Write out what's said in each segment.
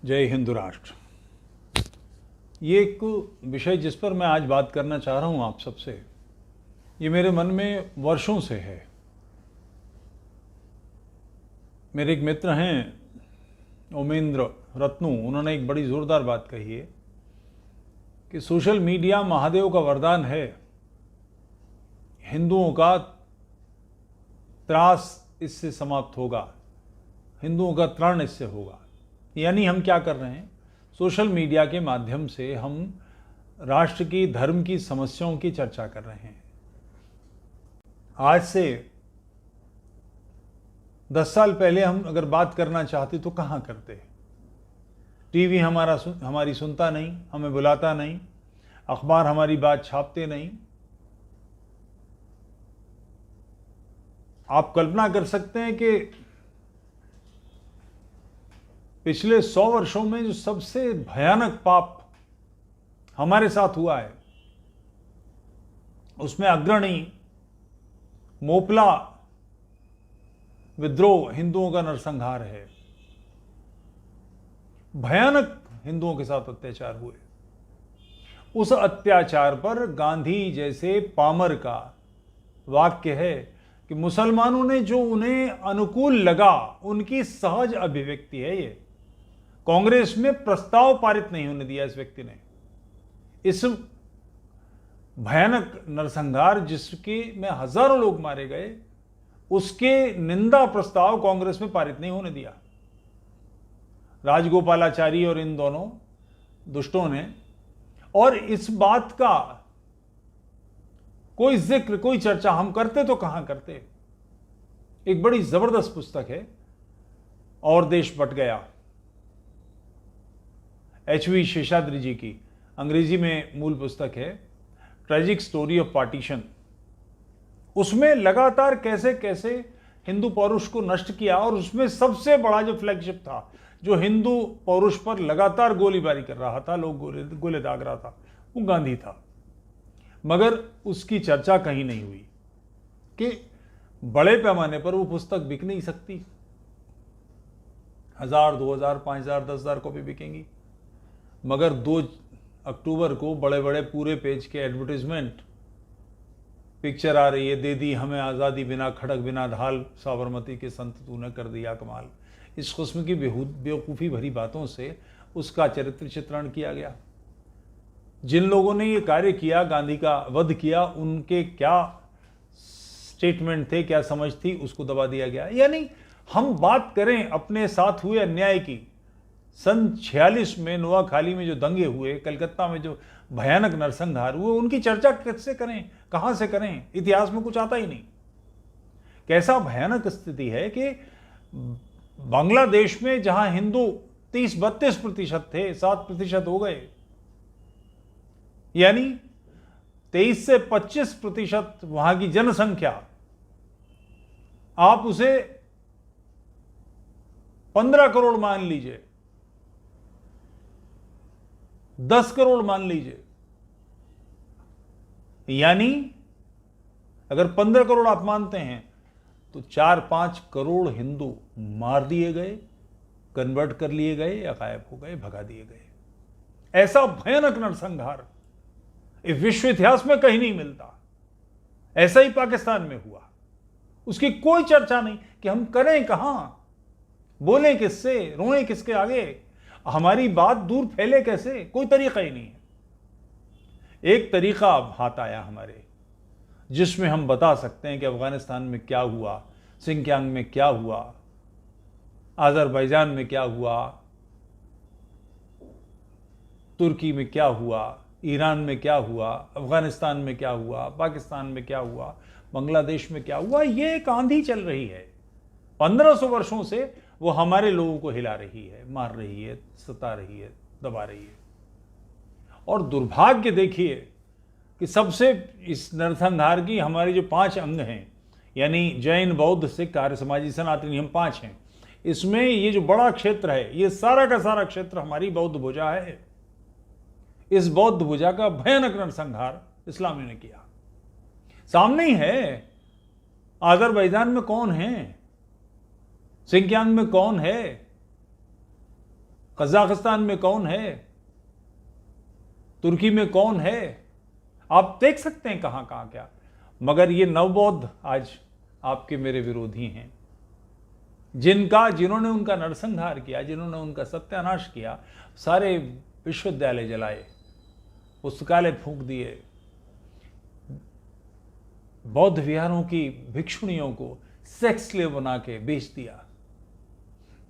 जय हिंद राष्ट्र। ये एक विषय जिस पर मैं आज बात करना चाह रहा हूँ आप सबसे, ये मेरे मन में वर्षों से है। मेरे एक मित्र हैं ओमेंद्र रत्नू, उन्होंने एक बड़ी ज़ोरदार बात कही है कि सोशल मीडिया महादेव का वरदान है, हिंदुओं का त्रास इससे समाप्त होगा, हिंदुओं का त्राण इससे होगा। यानी हम क्या कर रहे हैं, सोशल मीडिया के माध्यम से हम राष्ट्र की, धर्म की समस्याओं की चर्चा कर रहे हैं। आज से 10 साल पहले हम अगर बात करना चाहते तो कहाँ करते। टीवी हमारी सुनता नहीं, हमें बुलाता नहीं, अखबार हमारी बात छापते नहीं। आप कल्पना कर सकते हैं कि पिछले 100 वर्षों में जो सबसे भयानक पाप हमारे साथ हुआ है, उसमें अग्रणी मोपला विद्रोह, हिंदुओं का नरसंहार है। भयानक हिंदुओं के साथ अत्याचार हुए। उस अत्याचार पर गांधी जैसे पामर का वाक्य है कि मुसलमानों ने जो उन्हें अनुकूल लगा, उनकी सहज अभिव्यक्ति है ये। कांग्रेस में प्रस्ताव पारित नहीं होने दिया इस व्यक्ति ने। इस भयानक नरसंहार जिसके में हजारों लोग मारे गए, उसके निंदा प्रस्ताव कांग्रेस में पारित नहीं होने दिया। राजगोपालाचारी और इन दोनों दुष्टों ने, और इस बात का कोई जिक्र, कोई चर्चा हम करते तो कहां करते। एक बड़ी जबरदस्त पुस्तक है और देश बट गया, एच.वी. शेषाद्री जी की, अंग्रेजी में मूल पुस्तक है, ट्रेजिक स्टोरी ऑफ पार्टीशन। उसमें लगातार कैसे कैसे हिंदू पौरुष को नष्ट किया, और उसमें सबसे बड़ा जो फ्लैगशिप था, जो हिंदू पौरुष पर लगातार गोलीबारी कर रहा था, लोग गोले दाग रहा था, वो गांधी था। मगर उसकी चर्चा कहीं नहीं हुई कि बड़े पैमाने पर वो पुस्तक बिक नहीं सकती। 1000, 2000, 5000, 10,000 कॉपी बिकेंगी, मगर 2 अक्टूबर को बड़े बड़े पूरे पेज के एडवर्टाइजमेंट, पिक्चर आ रही है, दे दी हमें आज़ादी बिना खड़क बिना ढाल, साबरमती के संत तूने कर दिया कमाल। इस किस्म की बेवकूफ़ी भरी बातों से उसका चरित्र चित्रण किया गया। जिन लोगों ने ये कार्य किया, गांधी का वध किया, उनके क्या स्टेटमेंट थे, क्या समझ थी, उसको दबा दिया गया। यानी हम बात करें अपने साथ हुए अन्याय की, सन 46 में नोआखाली में जो दंगे हुए, कलकत्ता में जो भयानक नरसंहार हुए, उनकी चर्चा कैसे करें, कहां से करें। इतिहास में कुछ आता ही नहीं। कैसा भयानक स्थिति है कि बांग्लादेश में जहां हिंदू 30-32% थे, 7% हो गए। यानी 23 से 25% वहां की जनसंख्या, आप उसे 15 करोड़ मान लीजिए, 10 करोड़ मान लीजिए। यानी अगर 15 करोड़ आप मानते हैं तो 4-5 करोड़ हिंदू मार दिए गए, कन्वर्ट कर लिए गए, या गायब हो गए, भगा दिए गए। ऐसा भयानक नरसंहार इस विश्व इतिहास में कहीं नहीं मिलता। ऐसा ही पाकिस्तान में हुआ, उसकी कोई चर्चा नहीं कि हम करें कहां, बोलें किससे, रोएं किसके आगे, हमारी बात दूर फैले कैसे, कोई तरीका ही नहीं है। एक तरीका अब हाथ आया हमारे, जिसमें हम बता सकते हैं कि अफगानिस्तान में क्या हुआ, सिंकियांग में क्या हुआ, अजरबैजान में क्या हुआ, तुर्की में क्या हुआ, ईरान में क्या हुआ, अफगानिस्तान में क्या हुआ, पाकिस्तान में क्या हुआ, बांग्लादेश में क्या हुआ। ये एक आंधी चल रही है, 1500 वर्षों से वो हमारे लोगों को हिला रही है, मार रही है, सता रही है, दबा रही है। और दुर्भाग्य देखिए कि सबसे इस नरसंहार की हमारे जो 5 अंग हैं, यानी जैन, बौद्ध, सिख, आर्य समाजी, सनातनी, हम 5 हैं। इसमें ये जो बड़ा क्षेत्र है, ये सारा का सारा क्षेत्र हमारी बौद्ध भुजा है। इस बौद्ध भुजा का भयानक नरसंहार इस्लामियों ने किया। सामने ही है, अजरबैजान में कौन है, सिंकियांग में कौन है, कजाकिस्तान में कौन है, तुर्की में कौन है, आप देख सकते हैं कहां कहां क्या। मगर ये नवबौद्ध आज आपके मेरे विरोधी हैं, जिन्होंने उनका नरसंहार किया, जिन्होंने उनका सत्यानाश किया, सारे विश्वविद्यालय जलाए, पुस्तकालय फूंक दिए, बौद्ध विहारों की भिक्षुणियों को सेक्स स्लेव बना के बेच दिया।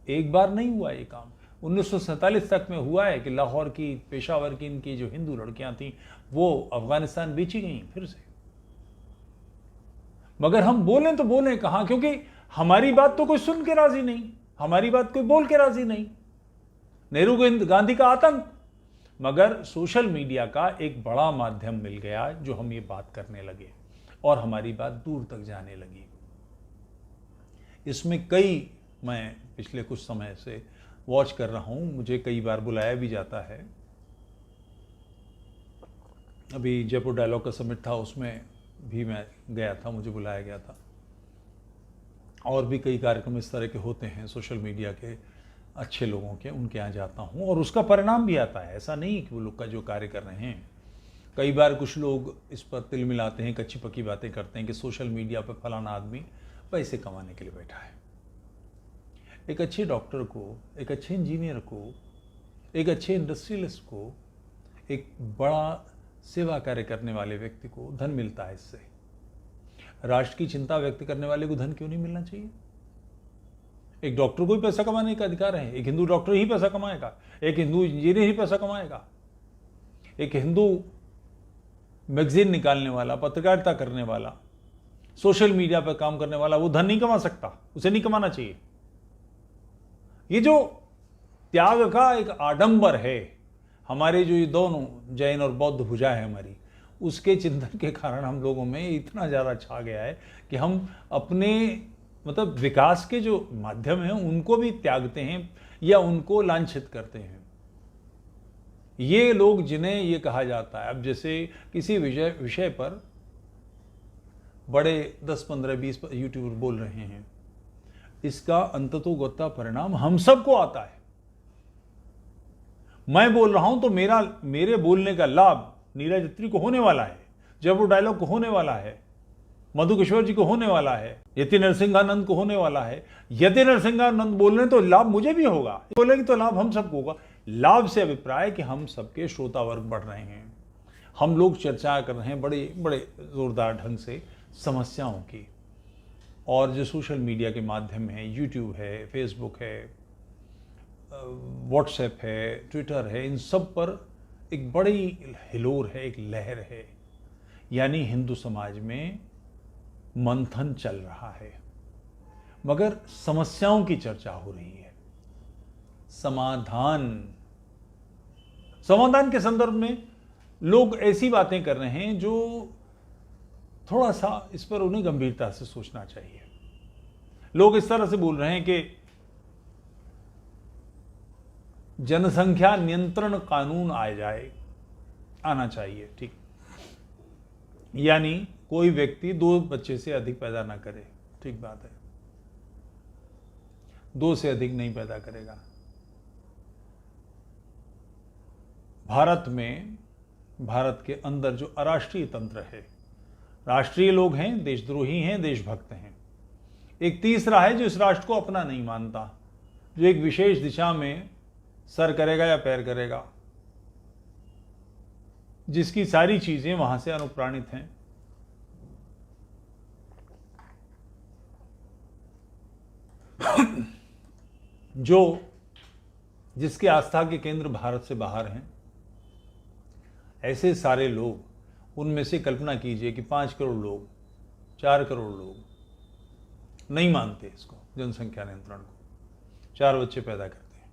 एक बार नहीं हुआ ये काम, 1947 तक में हुआ है कि लाहौर की, पेशावर की इनकी जो हिंदू लड़कियां थीं वो अफगानिस्तान बेची गई फिर से। मगर हम बोलें तो बोलें कहां, क्योंकि हमारी बात तो कोई सुन के राजी नहीं, हमारी बात कोई बोल के राजी नहीं। नेहरू गांधी का आतंक, मगर सोशल मीडिया का एक बड़ा माध्यम मिल गया जो हम ये बात करने लगे और हमारी बात दूर तक जाने लगी। इसमें मैं पिछले कुछ समय से वॉच कर रहा हूं, मुझे कई बार बुलाया भी जाता है। अभी जयपुर डायलॉग का समिट था, उसमें भी मैं गया था, मुझे बुलाया गया था। और भी कई कार्यक्रम इस तरह के होते हैं सोशल मीडिया के अच्छे लोगों के, उनके यहाँ जाता हूँ और उसका परिणाम भी आता है। ऐसा नहीं कि वो लोग का जो कार्य कर रहे हैं, कई बार कुछ लोग इस पर तिल मिलाते हैं, कच्ची पक्की बातें करते हैं कि सोशल मीडिया पर फलाना आदमी पैसे कमाने के लिए बैठा है। एक अच्छे डॉक्टर को, एक अच्छे इंजीनियर को, एक अच्छे इंडस्ट्रियलिस्ट को, एक बड़ा सेवा कार्य करने वाले व्यक्ति को धन मिलता है इससे। राष्ट्र की चिंता व्यक्त करने वाले को धन क्यों नहीं मिलना चाहिए? एक डॉक्टर को ही पैसा कमाने का अधिकार है, एक हिंदू डॉक्टर ही पैसा कमाएगा, एक हिंदू इंजीनियर ही पैसा कमाएगा, एक हिंदू मैगजीन निकालने वाला, पत्रकारिता करने वाला, सोशल मीडिया पर काम करने वाला, वो धन नहीं कमा सकता, उसे नहीं कमाना चाहिए। ये जो त्याग का एक आडंबर है, हमारे जो ये दोनों जैन और बौद्ध भुजा है हमारी, उसके चिंतन के कारण हम लोगों में इतना ज़्यादा छा गया है कि हम अपने विकास के जो माध्यम हैं उनको भी त्यागते हैं या उनको लांछित करते हैं। ये लोग जिन्हें ये कहा जाता है, अब जैसे किसी विषय पर बड़े 10, 15, 20 यूट्यूबर बोल रहे हैं, इसका अंततोगत्ता परिणाम हम सबको आता है। मैं बोल रहा हूं तो मेरे बोलने का लाभ नीरज अत्री को होने वाला है, जयपुर डायलॉग को होने वाला है, मधु किशोर जी को होने वाला है, यति नरसिंहानंद को होने वाला है। यति नरसिंहानंद बोलने तो लाभ मुझे भी होगा, बोलेंगे तो लाभ हम सबको होगा। लाभ से अभिप्राय कि हम सबके श्रोता वर्ग बढ़ रहे हैं, हम लोग चर्चा कर रहे हैं बड़े बड़े जोरदार ढंग से समस्याओं की। और जो सोशल मीडिया के माध्यम है, यूट्यूब है, फेसबुक है, व्हाट्सएप है, ट्विटर है, इन सब पर एक बड़ी हिलोर है, एक लहर है, यानी हिंदू समाज में मंथन चल रहा है, मगर समस्याओं की चर्चा हो रही है। समाधान के संदर्भ में लोग ऐसी बातें कर रहे हैं जो थोड़ा सा इस पर उन्हें गंभीरता से सोचना चाहिए। लोग इस तरह से बोल रहे हैं कि जनसंख्या नियंत्रण कानून आना चाहिए, ठीक, यानी कोई व्यक्ति 2 बच्चे से अधिक पैदा ना करे, ठीक बात है, 2 से अधिक नहीं पैदा करेगा। भारत के अंदर जो अराष्ट्रीय तंत्र है, राष्ट्रीय लोग हैं, देशद्रोही हैं, देशभक्त हैं। एक तीसरा है जो इस राष्ट्र को अपना नहीं मानता, जो एक विशेष दिशा में सर करेगा या पैर करेगा, जिसकी सारी चीजें वहां से अनुप्राणित हैं। जिसके आस्था के केंद्र भारत से बाहर हैं, ऐसे सारे लोग, उनमें से कल्पना कीजिए कि 5 करोड़ लोग, 4 करोड़ लोग नहीं मानते इसको, जनसंख्या नियंत्रण को, 4 बच्चे पैदा करते हैं।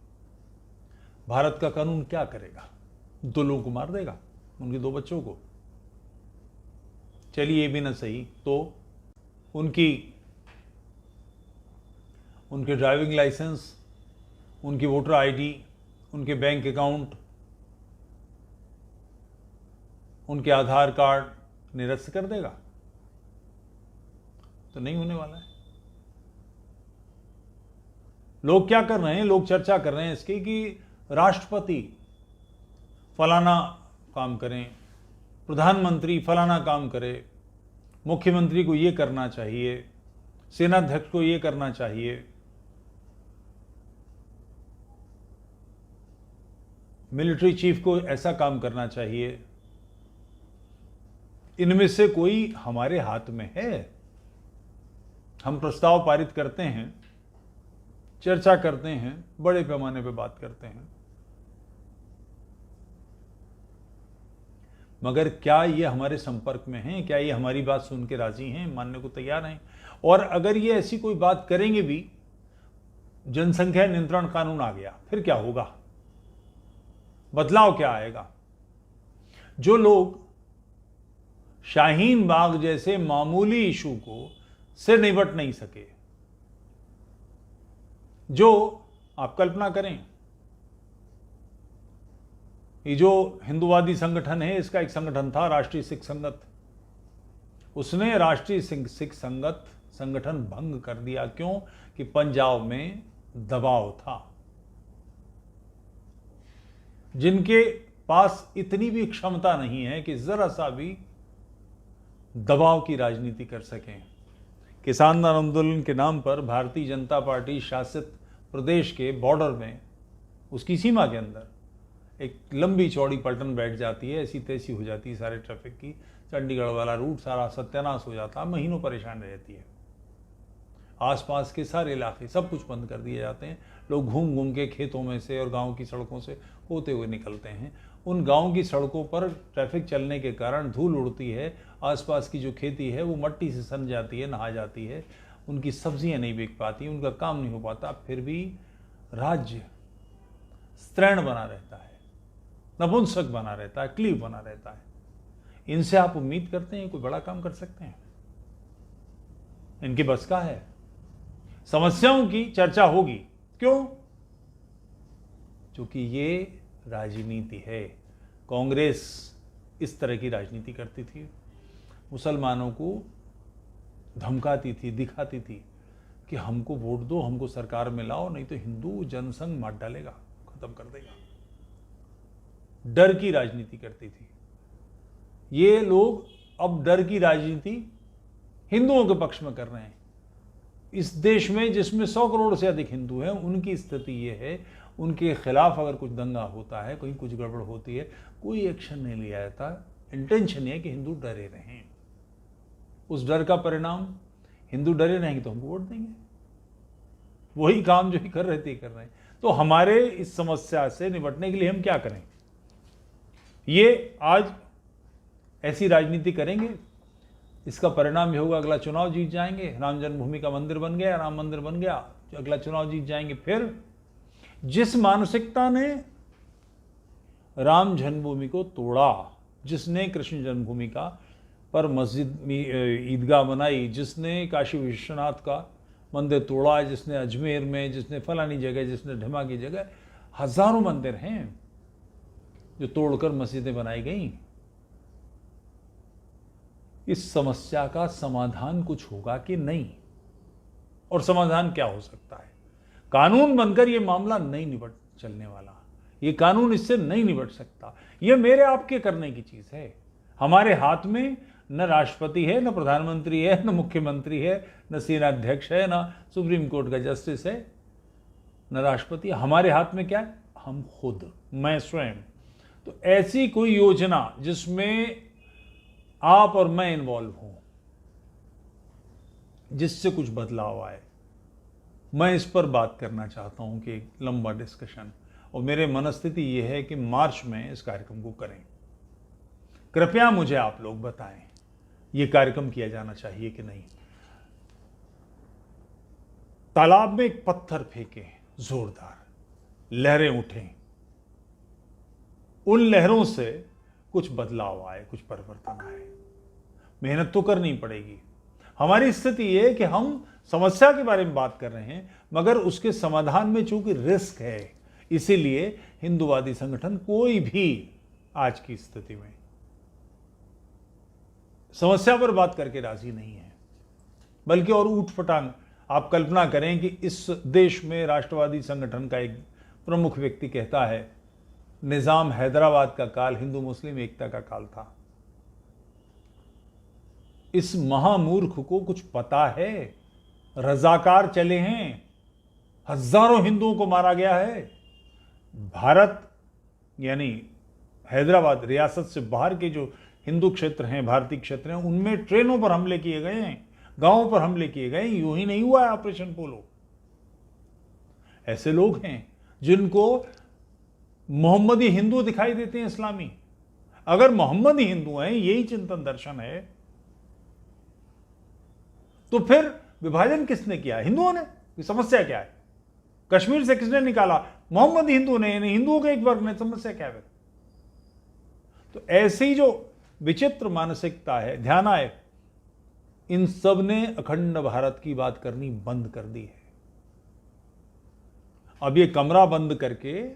भारत का कानून क्या करेगा? 2 लोगों को मार देगा, उनके 2 बच्चों को। चलिए ये भी ना सही तो उनके ड्राइविंग लाइसेंस, उनकी वोटर आईडी, उनके बैंक अकाउंट, उनके आधार कार्ड निरस्त कर देगा? तो नहीं होने वाला है। लोग क्या कर रहे हैं, लोग चर्चा कर रहे हैं इसकी कि राष्ट्रपति फलाना काम करें, प्रधानमंत्री फलाना काम करे, मुख्यमंत्री को ये करना चाहिए, सेनाध्यक्ष को ये करना चाहिए, मिलिट्री चीफ को ऐसा काम करना चाहिए। इनमें से कोई हमारे हाथ में है? हम प्रस्ताव पारित करते हैं, चर्चा करते हैं, बड़े पैमाने पर बात करते हैं, मगर क्या ये हमारे संपर्क में हैं? क्या ये हमारी बात सुन के राजी हैं, मानने को तैयार हैं? और अगर ये ऐसी कोई बात करेंगे भी, जनसंख्या नियंत्रण कानून आ गया, फिर क्या होगा? बदलाव क्या आएगा? जो लोग शाहीन बाग जैसे मामूली इशू को से निपट नहीं सके, जो आप कल्पना करें, ये जो हिंदूवादी संगठन है, इसका एक संगठन था राष्ट्रीय सिख संगत, उसने राष्ट्रीय सिख संगठन भंग कर दिया। क्यों? कि पंजाब में दबाव था। जिनके पास इतनी भी क्षमता नहीं है कि जरा सा भी दबाव की राजनीति कर सकें। किसान आंदोलन के नाम पर भारतीय जनता पार्टी शासित प्रदेश के बॉर्डर में, उसकी सीमा के अंदर एक लंबी चौड़ी पलटन बैठ जाती है, ऐसी तैसी हो जाती है सारे ट्रैफिक की, चंडीगढ़ वाला रूट सारा सत्यानाश हो जाता है, महीनों परेशान रहती है। आसपास के सारे इलाके सब कुछ बंद कर दिए जाते हैं, लोग घूम घूम के खेतों में से और गांव की सड़कों से होते हुए निकलते हैं। उन गांव की सड़कों पर ट्रैफिक चलने के कारण धूल उड़ती है, आसपास की जो खेती है वो मट्टी से सन जाती है, नहा जाती है, उनकी सब्जियां नहीं बिक पाती, उनका काम नहीं हो पाता, फिर भी राज्य स्त्रैण बना रहता है, नपुंसक बना रहता है, क्लीव बना रहता है। इनसे आप उम्मीद करते हैं कोई बड़ा काम कर सकते हैं? इनकी बस का है? समस्याओं की चर्चा होगी, क्यों? क्योंकि ये राजनीति है। कांग्रेस इस तरह की राजनीति करती थी, मुसलमानों को धमकाती थी, दिखाती थी कि हमको वोट दो, हमको सरकार में लाओ, नहीं तो हिंदू जनसंघ मार डालेगा, खत्म कर देगा। डर की राजनीति करती थी। ये लोग अब डर की राजनीति हिंदुओं के पक्ष में कर रहे हैं। इस देश में जिसमें 100 करोड़ से अधिक हिंदू हैं, उनकी स्थिति ये है, उनके खिलाफ अगर कुछ दंगा होता है, कहीं कुछ गड़बड़ होती है, कोई एक्शन नहीं लिया जाता। इंटेंशन है कि हिंदू डरे रहें। उस डर का परिणाम, हिंदू डरे रहेंगे तो हमको वोट देंगे। वही काम जो कर रहे थे कर रहे हैं। तो हमारे इस समस्या से निपटने के लिए हम क्या करें? ये आज ऐसी राजनीति करेंगे, इसका परिणाम ये होगा अगला चुनाव जीत जाएंगे, राम जन्मभूमि का मंदिर बन गया, राम मंदिर बन गया, अगला चुनाव जीत जाएंगे। फिर जिस मानसिकता ने राम जन्मभूमि को तोड़ा, जिसने कृष्ण जन्मभूमि का पर मस्जिद ईदगाह बनाई, जिसने काशी विश्वनाथ का मंदिर तोड़ा, जिसने अजमेर में, जिसने फलानी जगह, जिसने ढिमा की जगह, हजारों मंदिर हैं जो तोड़कर मस्जिदें बनाई गई। इस समस्या का समाधान कुछ होगा कि नहीं? और समाधान क्या हो सकता है? कानून बनकर यह मामला नहीं निपट चलने वाला। ये कानून इससे नहीं निपट सकता। यह मेरे आपके करने की चीज है। हमारे हाथ में न राष्ट्रपति है, न प्रधानमंत्री है, न मुख्यमंत्री है, न सेनाध्यक्ष है, न सुप्रीम कोर्ट का जस्टिस है, न राष्ट्रपति। हमारे हाथ में क्या है? हम खुद, मैं स्वयं। तो ऐसी कोई योजना जिसमें आप और मैं इन्वॉल्व हूं, जिससे कुछ बदलाव आए, मैं इस पर बात करना चाहता हूं कि एक लंबा डिस्कशन। और मेरे मनस्थिति यह है कि मार्च में इस कार्यक्रम को करें। कृपया मुझे आप लोग बताएं, यह कार्यक्रम किया जाना चाहिए कि नहीं। तालाब में एक पत्थर फेंके जोरदार, लहरें उठें, उन लहरों से कुछ बदलाव आए, कुछ परिवर्तन आए। मेहनत तो करनी पड़ेगी। हमारी स्थिति यह है कि हम समस्या के बारे में बात कर रहे हैं, मगर उसके समाधान में चूंकि रिस्क है, इसीलिए हिंदूवादी संगठन कोई भी आज की स्थिति में समस्या पर बात करके राजी नहीं है, बल्कि और ऊट फटांग। आप कल्पना करें कि इस देश में राष्ट्रवादी संगठन का एक प्रमुख व्यक्ति कहता है निजाम हैदराबाद का काल हिंदू मुस्लिम एकता का काल था। इस महामूर्ख को कुछ पता है? रजाकार चले हैं, हजारों हिंदुओं को मारा गया है। भारत यानी हैदराबाद रियासत से बाहर के जो हिंदू क्षेत्र हैं, भारतीय क्षेत्र हैं, उनमें ट्रेनों पर हमले किए गए हैं, गांवों पर हमले किए गए। यूं ही नहीं हुआ है ऑपरेशन पोलो। ऐसे लोग हैं जिनको मोहम्मदी हिंदू दिखाई देते हैं, इस्लामी। अगर मोहम्मदी हिंदू हैं, यही चिंतन दर्शन है, तो फिर विभाजन किसने किया? हिंदुओं ने। समस्या क्या है? कश्मीर से किसने निकाला? मोहम्मदी हिंदू ने, हिंदुओं के एक वर्ग ने। समस्या क्या है? तो ऐसी जो विचित्र मानसिकता है, ध्यान आए, इन सब ने अखंड भारत की बात करनी बंद कर दी है। अब ये कमरा बंद करके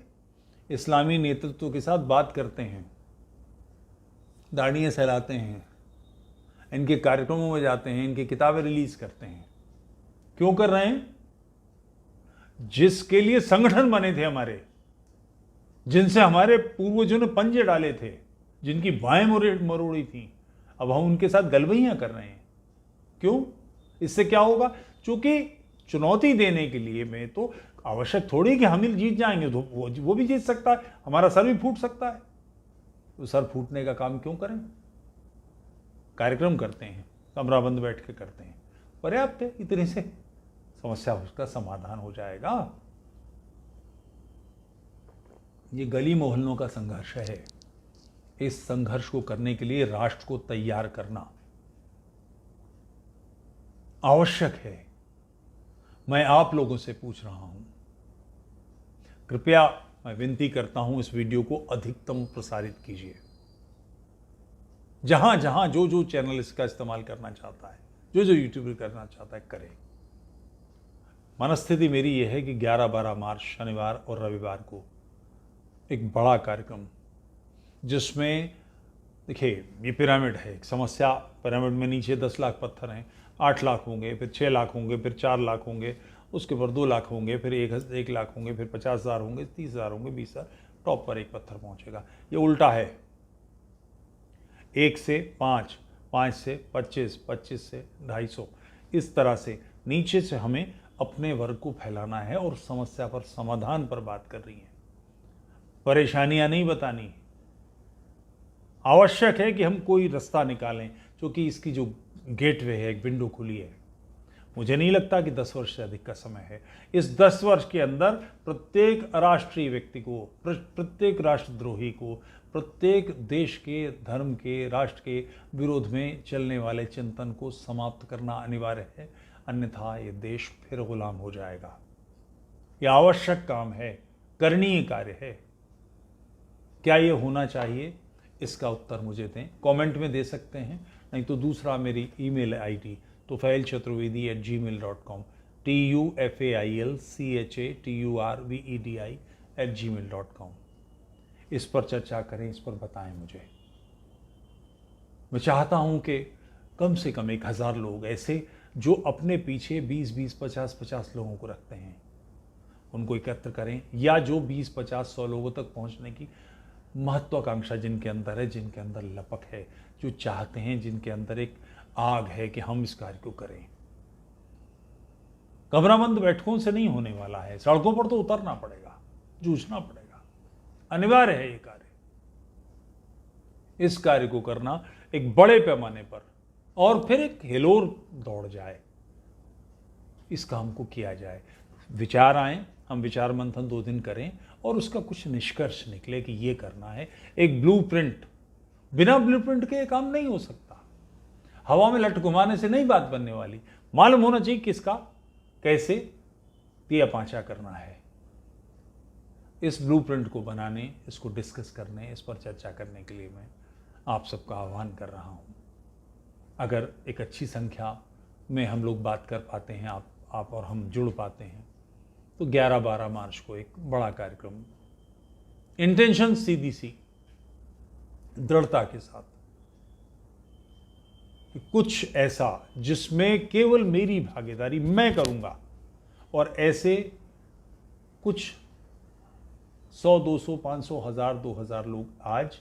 इस्लामी नेतृत्व के साथ बात करते हैं, दाढ़ियां सहलाते हैं, इनके कार्यक्रमों में जाते हैं, इनकी किताबें रिलीज करते हैं। क्यों कर रहे हैं? जिसके लिए संगठन बने थे हमारे, जिनसे हमारे पूर्वजों ने पंजे डाले थे, जिनकी बाहें मरोड़ी थी, अब हम उनके साथ गलबैयां कर रहे हैं। क्यों? इससे क्या होगा? क्योंकि चुनौती देने के लिए में तो आवश्यक थोड़ी कि हम ही जीत जाएंगे, तो वो भी जीत सकता है, हमारा सर भी फूट सकता है। तो सर फूटने का काम क्यों करें? कार्यक्रम करते हैं, कमरा बंद बैठ के करते हैं, पर्याप्त है। इतने से समस्या उसका समाधान हो जाएगा। ये गली मोहल्लों का संघर्ष है। इस संघर्ष को करने के लिए राष्ट्र को तैयार करना आवश्यक है। मैं आप लोगों से पूछ रहा हूं, कृपया मैं विनती करता हूं, इस वीडियो को अधिकतम प्रसारित कीजिए। जहां जहां जो जो चैनल इसका इस्तेमाल करना चाहता है, जो जो यूट्यूबर करना चाहता है, करे। मनस्थिति मेरी यह है कि 11-12 मार्च शनिवार और रविवार को एक बड़ा कार्यक्रम, जिसमें देखिए ये पिरामिड है, एक समस्या। पिरामिड में नीचे 10 लाख पत्थर हैं, 8 लाख होंगे, फिर 6 लाख होंगे, फिर 4 लाख होंगे, उसके ऊपर 2 लाख होंगे, फिर 1 लाख होंगे, फिर 50,000 होंगे, 30,000 होंगे, 20,000, टॉप पर एक पत्थर पहुंचेगा। ये उल्टा है। 1 से 5, 5 से 25, 25 से 250, इस तरह से नीचे से हमें अपने वर्ग को फैलाना है और समस्या पर, समाधान पर बात कर रही है। परेशानियां नहीं बतानी। आवश्यक है कि हम कोई रास्ता निकालें, क्योंकि इसकी जो गेटवे है, एक विंडो खुली है। मुझे नहीं लगता कि 10 वर्ष से अधिक का समय है। इस 10 वर्ष के अंदर प्रत्येक अराष्ट्रीय व्यक्ति को, प्रत्येक राष्ट्रद्रोही को, प्रत्येक देश के, धर्म के, राष्ट्र के विरोध में चलने वाले चिंतन को समाप्त करना अनिवार्य है। अन्यथा ये देश फिर गुलाम हो जाएगा। यह आवश्यक काम है, करणीय कार्य है। क्या ये होना चाहिए? इसका उत्तर मुझे दें, कमेंट में दे सकते हैं, नहीं तो दूसरा मेरी ईमेल आईडी tufailchaturvedi@gmail.com, tufailchaturvedi@gmail.com। इस पर चर्चा करें, इस पर बताएं मुझे। मैं चाहता हूं कि कम से कम 1000 लोग ऐसे जो अपने पीछे 20-20, 50-50 लोगों को रखते हैं, उनको एकत्र करें, या जो 20, 50, 100 लोगों तक पहुंचने की महत्वाकांक्षा जिनके अंदर है, जिनके अंदर लपक है, जो चाहते हैं, जिनके अंदर एक आग है कि हम इस कार्य को करें। कमराबंद बैठकों से नहीं होने वाला है, सड़कों पर तो उतरना पड़ेगा, जूझना पड़ेगा, अनिवार्य है ये कार्य। इस कार्य को करना एक बड़े पैमाने पर, और फिर एक हिलोर दौड़ जाए, इस काम को किया जाए। विचार आए, हम विचार मंथन 2 दिन करें और उसका कुछ निष्कर्ष निकले कि ये करना है। एक ब्लूप्रिंट, बिना ब्लूप्रिंट के ये काम नहीं हो सकता। हवा में लट घुमाने से नहीं बात बनने वाली। मालूम होना चाहिए किसका कैसे पिया पांचा करना है। इस ब्लूप्रिंट को बनाने, इसको डिस्कस करने, इस पर चर्चा करने के लिए मैं आप सबका आह्वान कर रहा हूं। अगर एक अच्छी संख्या में हम लोग बात कर पाते हैं, आप और हम जुड़ पाते हैं, तो 11-12 मार्च को एक बड़ा कार्यक्रम, इंटेंशन सीधी सी, दृढ़ता के साथ, कुछ ऐसा जिसमें केवल मेरी भागीदारी मैं करूंगा, और ऐसे कुछ 100, 200, 500, 1000, 2000 लोग आज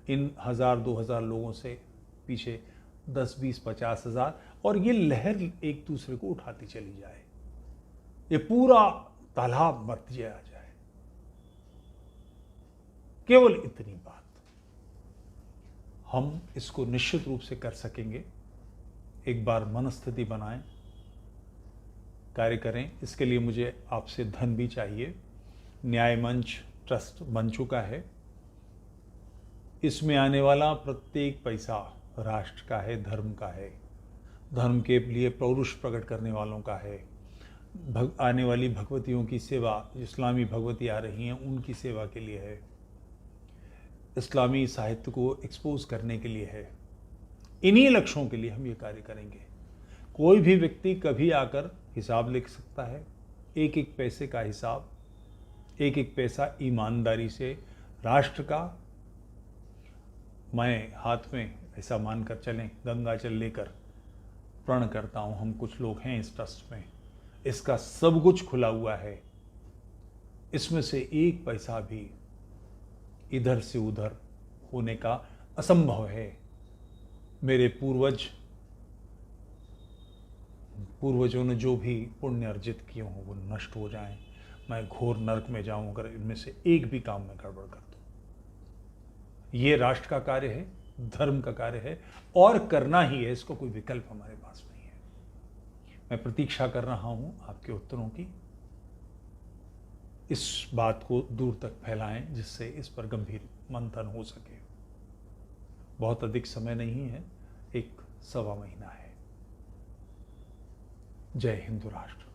इन 1000, 2000 लोगों से पीछे 10, 20, 50,000, और ये लहर एक दूसरे को उठाती चली जाए, ये पूरा तालाब मर जाए। केवल इतनी बात हम इसको निश्चित रूप से कर सकेंगे। एक बार मनस्थिति बनाएं, कार्य करें। इसके लिए मुझे आपसे धन भी चाहिए। न्याय मंच ट्रस्ट बन चुका है। इसमें आने वाला प्रत्येक पैसा राष्ट्र का है, धर्म का है, धर्म के लिए पौरुष प्रकट करने वालों का है। आने वाली भगवतियों की सेवा, इस्लामी भगवती आ रही हैं उनकी सेवा के लिए है। इस्लामी साहित्य को एक्सपोज करने के लिए है। इन्हीं लक्ष्यों के लिए हम ये कार्य करेंगे। कोई भी व्यक्ति कभी आकर हिसाब लिख सकता है, एक एक पैसे का हिसाब, एक एक पैसा ईमानदारी से राष्ट्र का। मैं हाथ में ऐसा मानकर चलें, गंगा जल लेकर प्रण करता हूँ। हम कुछ लोग हैं इस ट्रस्ट में, इसका सब कुछ खुला हुआ है। इसमें से एक पैसा भी इधर से उधर होने का असंभव है। मेरे पूर्वजों ने जो भी पुण्य अर्जित किए हों वो नष्ट हो जाएं, मैं घोर नरक में जाऊं अगर इनमें से एक भी काम में गड़बड़ कर दूं। ये राष्ट्र का कार्य है, धर्म का कार्य है, और करना ही है। इसको कोई विकल्प हमारे पास नहीं है। मैं प्रतीक्षा कर रहा हूं आपके उत्तरों की। इस बात को दूर तक फैलाएं जिससे इस पर गंभीर मंथन हो सके। बहुत अधिक समय नहीं है, 1 सवा महीना है। जय हिंद राष्ट्र।